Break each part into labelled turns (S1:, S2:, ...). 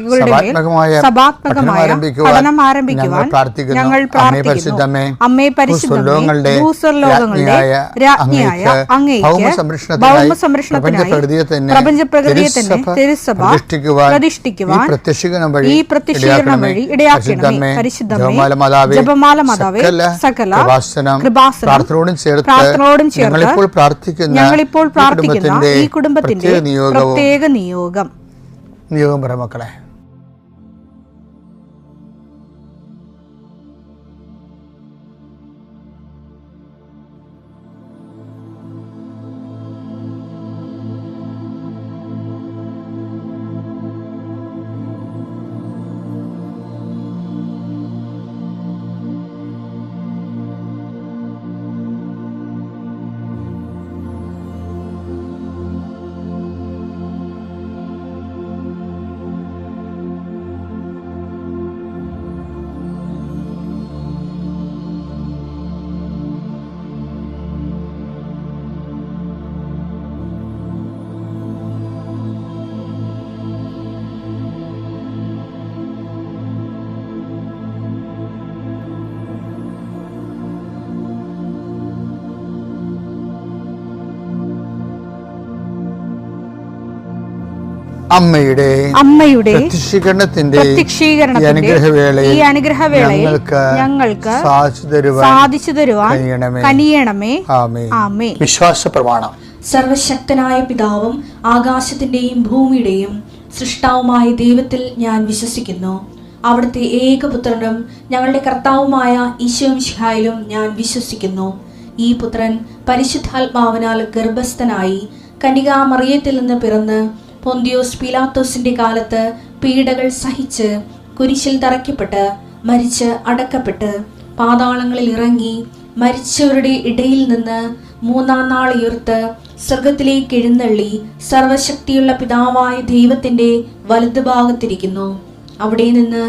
S1: സഭാത്മകമായ പഠനം ആരംഭിക്കുവാൻ ഞങ്ങൾ പ്രാർത്ഥിക്കുന്നു. അമ്മേ പരിശുദ്ധമേ, ഭൂസ്വർലോകങ്ങളുടെ രാജ്ഞിയായ അങ്ങേയ്ക്ക് ഭൗമസംരക്ഷണത്തിനായി പ്രപഞ്ചപ്രകൃതിയെ തന്നെ തിരുസഭ പ്രതിഷ്ഠിക്കുവാൻ ഈ പ്രത്യക്ഷീകരണം വഴി ഇടയാക്കണമേ. പരിശുദ്ധമേ, ജപമാല മാതാവേ, സകല കൃപാസനം പ്രാർത്ഥനയോടും ചേർത്ത് ഞങ്ങളിപ്പോൾ പ്രാർത്ഥിക്കുന്ന ഈ കുടുംബത്തിന്റെ പ്രത്യേക നിയോഗം
S2: പറ മക്കളെ. അമ്മയുടെ പ്രത്യക്ഷീകരണത്തിന്റെ ഈ അനുഗ്രഹവേളയിൽ ഞങ്ങൾക്ക് സാധിച്ചു തരുവാൻ കനിയണമേ. ആമേൻ.
S3: വിശ്വാസ പ്രമാണം. സർവശക്തനായ പിതാവും ആകാശത്തിന്റെയും ഭൂമിയുടെയും സൃഷ്ടാവുമായ ദൈവത്തിൽ ഞാൻ വിശ്വസിക്കുന്നു. അവിടുത്തെ ഏകപുത്രനും ഞങ്ങളുടെ കർത്താവുമായ ഈശോമിശിഹായിലും ഞാൻ വിശ്വസിക്കുന്നു. ഈ പുത്രൻ പരിശുദ്ധാത്മാവിനാൽ ഗർഭസ്ഥനായി കന്യകാമറിയത്തിൽ നിന്ന് പിറന്ന് പൊന്തിയോസ് പീലാത്തോസിന്റെ കാലത്ത് പീഡകൾ സഹിച്ച് കുരിശിൽ തറയ്ക്കപ്പെട്ട് മരിച്ച് അടക്കപ്പെട്ട് പാതാളങ്ങളിൽ ഇറങ്ങി മരിച്ചവരുടെ ഇടയിൽ നിന്ന് മൂന്നാം നാൾ ഉയർത്ത് സ്വർഗത്തിലേക്ക് എഴുന്നള്ളി സർവശക്തിയുള്ള പിതാവായ ദൈവത്തിന്റെ വലതുഭാഗത്തിരിക്കുന്നു. അവിടെ നിന്ന്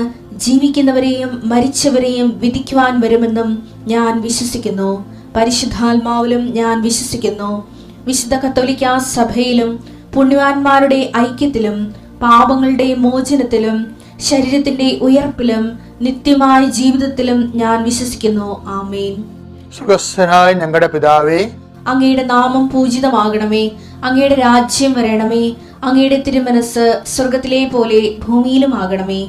S3: ജീവിക്കുന്നവരെയും മരിച്ചവരെയും വിധിക്കുവാൻ വരുമെന്നും ഞാൻ വിശ്വസിക്കുന്നു. പരിശുദ്ധാത്മാവിലും ഞാൻ വിശ്വസിക്കുന്നു. വിശുദ്ധ കത്തോലിക്കാ സഭയിലും പുണ്യവാന്മാരുടെ ഐക്യത്തിലും പാപങ്ങളുടെ മോചനത്തിലും ശരീരത്തിന്റെ ഉയർപ്പിലും നിത്യമായ ജീവിതത്തിലും ഞാൻ വിശ്വസിക്കുന്നു. ആമേൻ.
S2: സുഖസ്ഥനായ ഞങ്ങളുടെ പിതാവേ,
S3: അങ്ങയുടെ നാമം പൂജിതമാകണമേ. അങ്ങയുടെ രാജ്യം വരണമേ. അങ്ങയുടെ തിരുമനസ് സ്വർഗത്തിലെ പോലെ ഭൂമിയിലും ആകണമേ.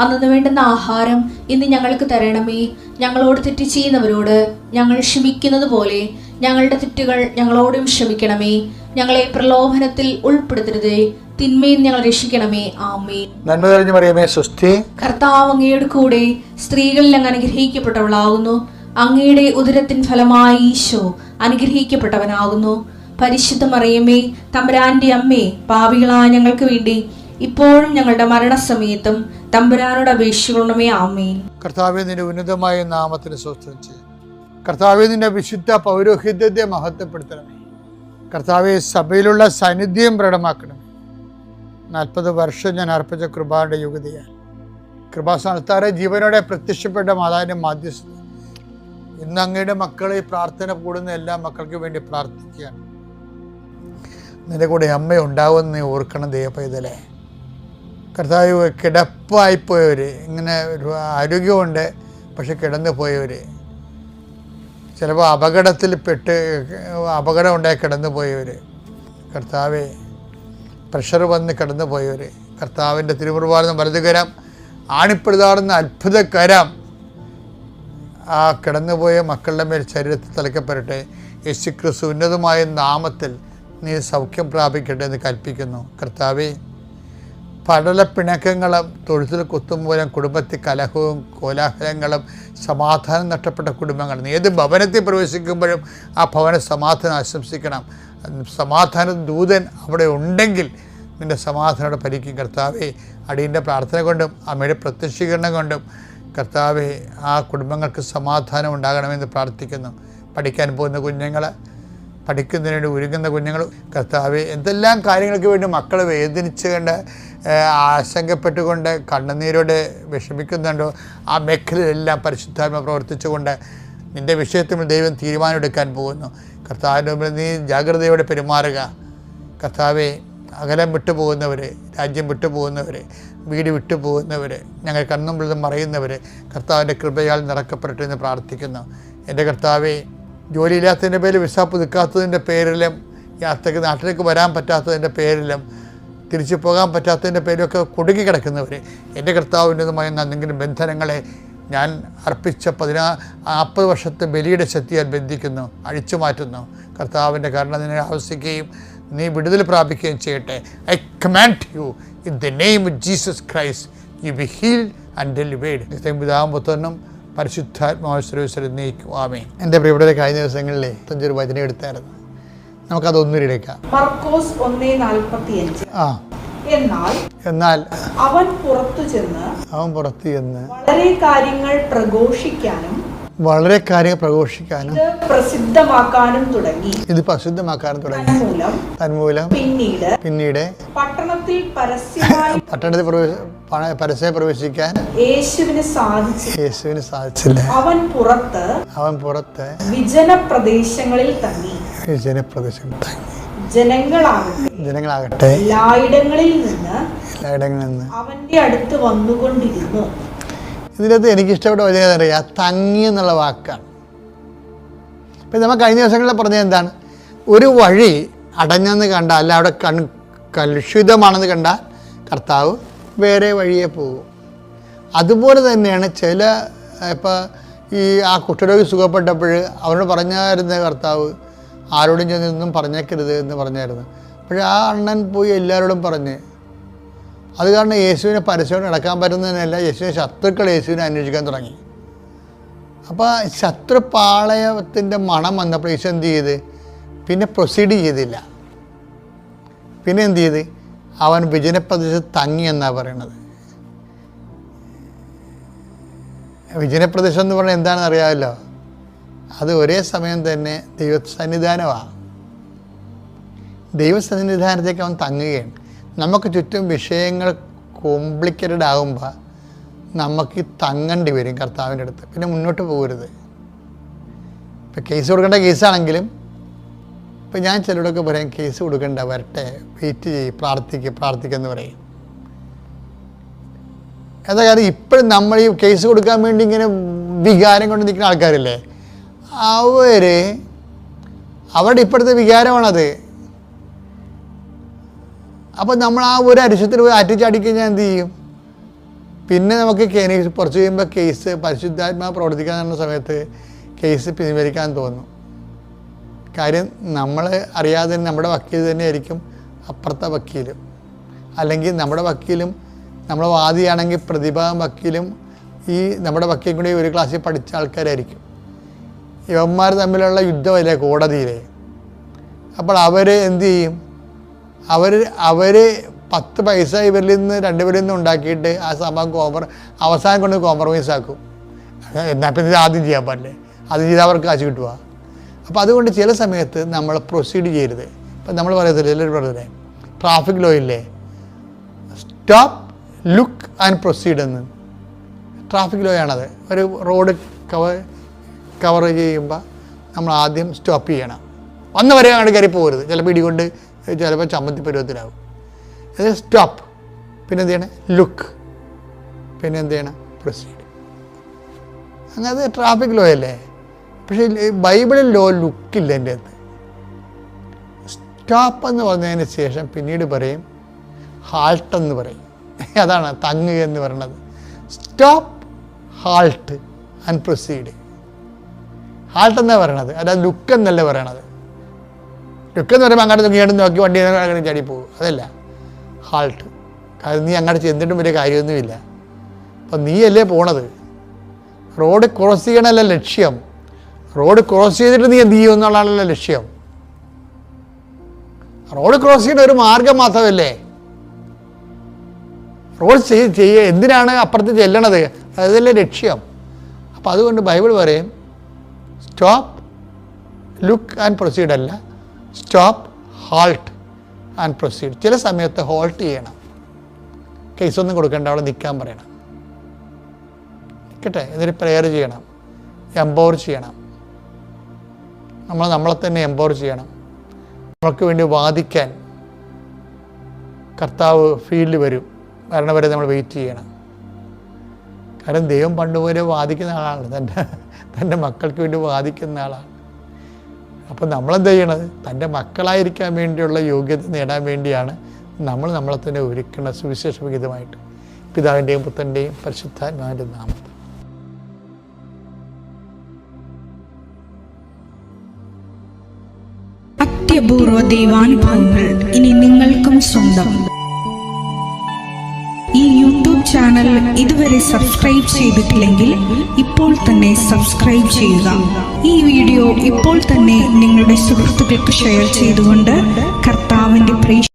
S3: അന്നു വേണ്ടുന്ന ആഹാരം ഇന്ന് ഞങ്ങൾക്ക് തരണമേ. ഞങ്ങളോട് തെറ്റ് ചെയ്യുന്നവരോട് ഞങ്ങൾ ക്ഷമിക്കുന്നത് പോലെ ഞങ്ങളുടെ തെറ്റുകൾ ഞങ്ങളോടും ക്ഷമിക്കണമേ. ഞങ്ങളെ പ്രലോഭനത്തിൽ ഉൾപ്പെടുത്തരുതേ, തിന്മയിൽ ഞങ്ങൾ രക്ഷിക്കണമേ. ആമേൻ.
S2: നന്മ നിറഞ്ഞ മറിയമേ, സ്വസ്തി.
S3: കർത്താവ് അങ്ങയുടെ കൂടെ സ്ത്രീകളിൽ അങ്ങ് അനുഗ്രഹിക്കപ്പെട്ടവളാകുന്നു. അങ്ങയുടെ ഉദരത്തിൻ ഫലമായി ഈശോ അനുഗ്രഹിക്കപ്പെട്ടവനാകുന്നു. പരിശുദ്ധ മറിയമേ, തമ്പുരാന്റെ അമ്മേ, പാപികളായ ഞങ്ങൾക്ക് വേണ്ടി ഇപ്പോഴും ഞങ്ങളുടെ മരണസമയത്തും തമ്പുരാനോട് അപേക്ഷിക്കണമേ. ആമേൻ.
S2: കർത്താവേ, നിന്റെ ഉന്നതമായ നാമത്തിന് സ്വസ്ഥം ചെയ്യും. കർത്താവേ, നിന്റെ വിശുദ്ധ പൗരോഹിത്യത്തെ മഹത്വപ്പെടുത്തണമേ. കർത്താവെ, സഭയിലുള്ള സാന്നിധ്യം പ്രകടമാക്കണമേ. 40 വർഷം ഞാൻ അർപ്പിച്ച കൃപാന്റെ യുഗതിയാൽ കൃപാസ്ഥാനത്താറെ ജീവനോടെ പ്രത്യക്ഷപ്പെട്ട മാതാവിന്റെ മാധ്യസ്ഥ ഇന്ന് അങ്ങയുടെ മക്കളെ പ്രാർത്ഥന കൂടുന്ന എല്ലാ മക്കൾക്ക് വേണ്ടി പ്രാർത്ഥിക്കുകയാണ്. നിന്റെ കൂടെ അമ്മ ഉണ്ടാവുമെന്ന് നീ ഓർക്കണം ദൈവപൈതലേ. കർത്താവ്, കിടപ്പായിപ്പോയവർ, ഇങ്ങനെ ഒരു ആരോഗ്യമുണ്ട് പക്ഷെ കിടന്നു പോയവർ, ചിലപ്പോൾ അപകടം ഉണ്ടായി കിടന്നു പോയവർ, കർത്താവെ പ്രഷർ വന്ന് കിടന്നു പോയവർ, കർത്താവിൻ്റെ തിരുമുറുവാർന്ന വലതുകരം ആണിപ്പെടുതാടുന്ന അത്ഭുതകരം ആ കിടന്നുപോയ മക്കളുടെ മേൽ ശരീരത്തിൽ തലയ്ക്കപ്പെടട്ടെ. യേശുക്രിസ്തു ഉന്നതമായ നാമത്തിൽ നീ സൗഖ്യം പ്രാപിക്കട്ടെ എന്ന് കൽപ്പിക്കുന്നു. കർത്താവെ, പടലപ്പിണക്കങ്ങളും തൊഴുത്തിൽ കുത്തുമൂലം കുടുംബത്തിൽ കലഹവും കോലാഹലങ്ങളും സമാധാനം നഷ്ടപ്പെട്ട കുടുംബങ്ങൾ ഏത് ഭവനത്തിൽ പ്രവേശിക്കുമ്പോഴും ആ ഭവന സമാധാനം ആശംസിക്കണം. സമാധാന ദൂതൻ അവിടെ ഉണ്ടെങ്കിൽ നിൻ്റെ സമാധാനോടെ ഭരിക്കും. കർത്താവെ, അടിയൻ്റെ പ്രാർത്ഥന കൊണ്ടും അമ്മയുടെ പ്രത്യക്ഷീകരണം കൊണ്ടും കർത്താവെ ആ കുടുംബങ്ങൾക്ക് സമാധാനം ഉണ്ടാകണമെന്ന് പ്രാർത്ഥിക്കുന്നു. പഠിക്കാൻ പോകുന്ന കുഞ്ഞുങ്ങൾ, പഠിക്കുന്നതിന് വേണ്ടി ഒരുങ്ങുന്ന കുഞ്ഞുങ്ങൾ, കർത്താവെ എന്തെല്ലാം കാര്യങ്ങൾക്ക് വേണ്ടി മക്കൾ വേദനിച്ചുകൊണ്ട് ആശങ്കപ്പെട്ടുകൊണ്ട് കണ്ണുനീരോടെ വിഷമിക്കുന്നുണ്ടോ ആ മേഖലയിലെല്ലാം പരിശുദ്ധാത്മ പ്രവർത്തിച്ചുകൊണ്ട് നിൻ്റെ വിഷയത്തിൽ ദൈവം തീരുമാനമെടുക്കാൻ പോകുന്നു. കർത്താവിൻ്റെ മുമ്പിൽ നീ ജാഗ്രതയോടെ പെരുമാറുക. കർത്താവെ, അകലം വിട്ടുപോകുന്നവർ, രാജ്യം വിട്ടുപോകുന്നവർ, വീട് വിട്ടുപോകുന്നവർ, ഞങ്ങൾ കണ്ണുമ്പിളും മറയുന്നവർ കർത്താവിൻ്റെ കൃപയാൽ നിറക്കപ്പെടട്ടെ എന്ന് പ്രാർത്ഥിക്കുന്നു. എൻ്റെ കർത്താവേ, ജോലിയില്ലാത്തതിൻ്റെ പേരിൽ വിസ പുതുക്കാത്തതിൻ്റെ പേരിലും, യാത്രയ്ക്ക് നാട്ടിലേക്ക് വരാൻ പറ്റാത്തതിൻ്റെ പേരിലും, തിരിച്ചു പോകാൻ പറ്റാത്തതിൻ്റെ പേരിലൊക്കെ കുടുങ്ങി കിടക്കുന്നവർ, എൻ്റെ കർത്താവിൻ്റെതുമായ എന്തെങ്കിലും ബന്ധനങ്ങളെ ഞാൻ അർപ്പിച്ച 40 വർഷത്തെ ബലിയുടെ ശക്തിയാൽ ബന്ധിക്കുന്നു, അഴിച്ചു മാറ്റുന്നു. കർത്താവിൻ്റെ കരുണ നിന്നെ ആവശ്യിക്കുകയും നീ വിടുതൽ പ്രാപിക്കുകയും ചെയ്യട്ടെ. I command you in the name of Jesus Christ, you be healed and delivered. പിതാവും പുത്രനും പരിശുദ്ധാത്മാവിശ്വരം നീക്കും. ആമേൻ. എൻ്റെ പ്രിയപ്പെട്ടവരെ, കഴിഞ്ഞ ദിവസങ്ങളിലെ 5 വചനം എടുത്തായിരുന്നു. നമുക്കതൊന്നിലെടുക്കാം.
S1: മർക്കോസ് 1:45.
S2: എന്നാൽ
S1: അവൻ പുറത്തു ചെന്ന് വളരെ കാര്യങ്ങൾ പ്രഘോഷിക്കാനും പ്രസിദ്ധമാക്കാനും തുടങ്ങി.
S2: തന്മൂലം പിന്നീട് പട്ടണത്തിൽ പരസ്യമായി പ്രവേശിക്കാൻ യേശുവിന് സാധിച്ചില്ല. അവൻ പുറത്ത് വിജന പ്രദേശങ്ങളിൽ തങ്ങി. ജനങ്ങളാകട്ടെ എല്ലായിടങ്ങളിൽ നിന്ന് അവന്റെ അടുത്ത് വന്നുകൊണ്ടിരുന്നു. ഇതിനകത്ത് എനിക്കിഷ്ടപ്പെട്ട വചനം അറിയാം, തങ്ങി എന്നുള്ള വാക്കാണ്. ഇപ്പം നമ്മൾ കഴിഞ്ഞ ദിവസങ്ങളിൽ പറഞ്ഞത് എന്താണ്? ഒരു വഴി അടഞ്ഞെന്ന് കണ്ടാൽ, അല്ല അവിടെ കലുഷിതമാണെന്ന് കണ്ടാൽ കർത്താവ് വേറെ വഴിയെ പോകും. അതുപോലെ തന്നെയാണ് ഇപ്പോൾ ആ കുഷ്ഠരോഗി സുഖപ്പെട്ടപ്പോൾ അവനോട് പറഞ്ഞായിരുന്ന കർത്താവ്, ആരോടും ചെന്നൊന്നും പറഞ്ഞേക്കരുത് എന്ന് പറഞ്ഞായിരുന്നു. പക്ഷേ ആ അണ്ണൻ പോയി എല്ലാവരോടും പറഞ്ഞ്. അത് കാരണം യേശുവിനെ പരസ്യമായിട്ട് നടക്കാൻ പറ്റുന്നതിനല്ല, യേശുവിനെ ശത്രുക്കൾ യേശുവിനെ അന്വേഷിക്കാൻ തുടങ്ങി. അപ്പോൾ ശത്രുപാളയത്തിൻ്റെ മണം വന്നപ്പോൾ യേശു എന്ത് ചെയ്ത്? പിന്നെ പ്രൊസീഡ് ചെയ്തില്ല. പിന്നെ എന്ത് ചെയ്ത്? അവൻ വിജനപ്രദേശത്ത് തങ്ങി എന്നാണ് പറയണത്. വിജനപ്രദേശം എന്ന് പറഞ്ഞാൽ എന്താണെന്ന് അറിയാമല്ലോ, അത് ഒരേ സമയം തന്നെ ദൈവസന്നിധാനമാണ്. ദൈവസന്നിധാനത്തേക്ക് അവൻ തങ്ങുകയാണ്. നമുക്ക് ചുറ്റും വിഷയങ്ങൾ കോംപ്ലിക്കേറ്റഡ് ആകുമ്പോൾ നമുക്ക് തങ്ങേണ്ടി വരും കർത്താവിൻ്റെ അടുത്ത്. പിന്നെ മുന്നോട്ട് പോകരുത്. ഇപ്പം കേസ് കൊടുക്കേണ്ട കേസാണെങ്കിലും ഇപ്പം ഞാൻ ചിലരോടൊക്കെ പറയും, കേസ് കൊടുക്കേണ്ട, വരട്ടെ, വെയിറ്റ് ചെയ്യും, പ്രാർത്ഥിക്കെന്ന് പറയും. എന്താ കാര്യം? ഇപ്പോഴും നമ്മൾ ഈ കേസ് കൊടുക്കാൻ വേണ്ടി ഇങ്ങനെ വികാരം കൊണ്ട് നിൽക്കുന്ന ആൾക്കാരില്ലേ, അവരുടെ ഇപ്പോഴത്തെ വികാരമാണത്. അപ്പോൾ നമ്മൾ ആ ഒരു അരിശത്തിൽ പോയി അറ്റിച്ചടിക്കഴിഞ്ഞാൽ എന്ത് ചെയ്യും? പിന്നെ നമുക്ക് കുറച്ച് കഴിയുമ്പോൾ കേസ് പരിശുദ്ധാത്മാവ് പ്രവർത്തിക്കാൻ തന്ന സമയത്ത് കേസ് പിൻവലിക്കാൻ തോന്നും. കാര്യം നമ്മൾ അറിയാതെ നമ്മുടെ വക്കീൽ തന്നെയായിരിക്കും അപ്പുറത്തെ വക്കീലും, അല്ലെങ്കിൽ നമ്മുടെ വക്കീലും, നമ്മുടെ വാദിയാണെങ്കിൽ പ്രതിഭാഗം വക്കീലും ഈ നമ്മുടെ വക്കീലും കൂടി ഒരു ക്ലാസ്സിൽ പഠിച്ച ആൾക്കാരായിരിക്കും. ഇവന്മാർ തമ്മിലുള്ള യുദ്ധമല്ലേ കോടതിയിലെ. അപ്പോൾ അവർ എന്ത് ചെയ്യും? അവർ 10 പൈസ ഇവരിൽ നിന്ന് 2 പേരിൽ നിന്ന് ഉണ്ടാക്കിയിട്ട് ആ സംഭവം അവസാനം കൊണ്ട് കോംപ്രമൈസ് ആക്കും. എന്നാൽ പിന്നെ ഇത് ആദ്യം ചെയ്യാൻ പാടില്ലേ, അത് ചെയ്താൽ അവർക്ക് കാശ് കിട്ടുക. അപ്പോൾ അതുകൊണ്ട് ചില സമയത്ത് നമ്മൾ പ്രൊസീഡ് ചെയ്യരുത്. ഇപ്പം നമ്മൾ പറയത്തില്ലേ, എല്ലാവരും പറയുന്നത് ട്രാഫിക് ലോ ഇല്ലേ, സ്റ്റോപ്പ്, ലുക്ക് ആൻഡ് പ്രൊസീഡ് എന്ന്. ട്രാഫിക് ലോ ആണത്. ഒരു റോഡ് കവർ ചെയ്യുമ്പോൾ നമ്മൾ ആദ്യം സ്റ്റോപ്പ് ചെയ്യണം. വന്ന് വരെ അങ്ങോട്ട് കയറി പോകരുത്. ചിലപ്പോൾ ഇടികൊണ്ട് ചിലപ്പോൾ ചമ്മന്തി പരുവത്തിലാവും. അത് സ്റ്റോപ്പ്, പിന്നെ എന്ത് ചെയ്യണം? ലുക്ക്, പിന്നെ എന്ത് ചെയ്യണം? പ്രൊസീഡ്. അങ്ങനെ ട്രാഫിക് ലോ അല്ലേ. പക്ഷേ ബൈബിളിൽ ലോ ലുക്കില്ല എൻ്റെ അടുത്ത്. സ്റ്റോപ്പ് എന്ന് പറഞ്ഞതിന് ശേഷം പിന്നീട് പറയും ഹാൾട്ട് എന്ന് പറയും. അതാണ് തങ്ങുക എന്ന് പറയുന്നത്. Stop, halt and proceed. Halt എന്നാണ് പറയണത്, അല്ലാതെ ലുക്ക് എന്നല്ല പറയണത്. ലുക്ക് എന്ന് പറയുമ്പോൾ അങ്ങോട്ട് നോക്കി നോക്കി വണ്ടി അങ്ങനെ ചാടി പോകും, അതല്ല ഹാൾട്ട്. കാരണം നീ അങ്ങോട്ട് ചെന്നിട്ടും വലിയ കാര്യമൊന്നുമില്ല. അപ്പം നീയല്ലേ പോണത്. റോഡ് ക്രോസ് ചെയ്യണമല്ല ലക്ഷ്യം. റോഡ് ക്രോസ് ചെയ്തിട്ട് നീ എന്ത് ചെയ്യും എന്നുള്ളതാണല്ലോ ലക്ഷ്യം. റോഡ് ക്രോസ് ചെയ്യണ ഒരു മാർഗം മാത്രമല്ലേ. റോഡ് എന്തിനാണ് അപ്പുറത്ത് ചെല്ലണത്, അതല്ലേ ലക്ഷ്യം. അപ്പോൾ അതുകൊണ്ട് ബൈബിൾ പറയും സ്റ്റോപ്പ്, ലുക്ക് ആൻഡ് പ്രൊസീഡ് അല്ല, സ്റ്റോപ്പ്, ഹാൾട്ട് ആൻഡ് പ്രൊസീഡ്. ചില സമയത്ത് ഹോൾട്ട് ചെയ്യണം. കേസൊന്നും കൊടുക്കേണ്ട, അവിടെ നിൽക്കാൻ പറയണം. നിൽക്കട്ടെ, എന്നിട്ട് പ്രെയർ ചെയ്യണം, എംപവർ ചെയ്യണം. നമ്മളെ തന്നെ എംപവർ ചെയ്യണം. നമ്മൾക്ക് വേണ്ടി വാദിക്കാൻ കർത്താവ് ഫീൽഡിൽ വരും. മരണം വരെ നമ്മൾ വെയിറ്റ് ചെയ്യണം. കാരണം ദൈവം പണ്ടുപോലെ വാദിക്കുന്ന ആളാണ്, തൻ്റെ മക്കൾക്ക് വേണ്ടി വാദിക്കുന്ന ആളാണ്. അപ്പോൾ നമ്മളെന്താ ചെയ്യണത്? തൻ്റെ മക്കളായിരിക്കാൻ വേണ്ടിയുള്ള യോഗ്യത നേടാൻ വേണ്ടിയാണ് നമ്മളെ തന്നെ ഒരുക്കുന്ന സുവിശേഷവിഹിതമായിട്ട്. പിതാവിൻ്റെയും പുത്രൻ്റെയും പരിശുദ്ധാത്മാവിൻ്റെ നാമത്തിൽ.
S4: അത്യപൂർവ ദൈവാനുഭവങ്ങൾ ഇനി നിങ്ങൾക്കും സ്വന്തം. ഈ യൂട്യൂബ് ചാനൽ ഇതുവരെ സബ്സ്ക്രൈബ് ചെയ്തിട്ടില്ലെങ്കിൽ ഇപ്പോൾ തന്നെ സബ്സ്ക്രൈബ് ചെയ്യുക. ഈ വീഡിയോ ഇപ്പോൾ തന്നെ നിങ്ങളുടെ സുഹൃത്തുക്കൾക്ക് ഷെയർ ചെയ്തുകൊണ്ട് കർത്താവിൻ്റെ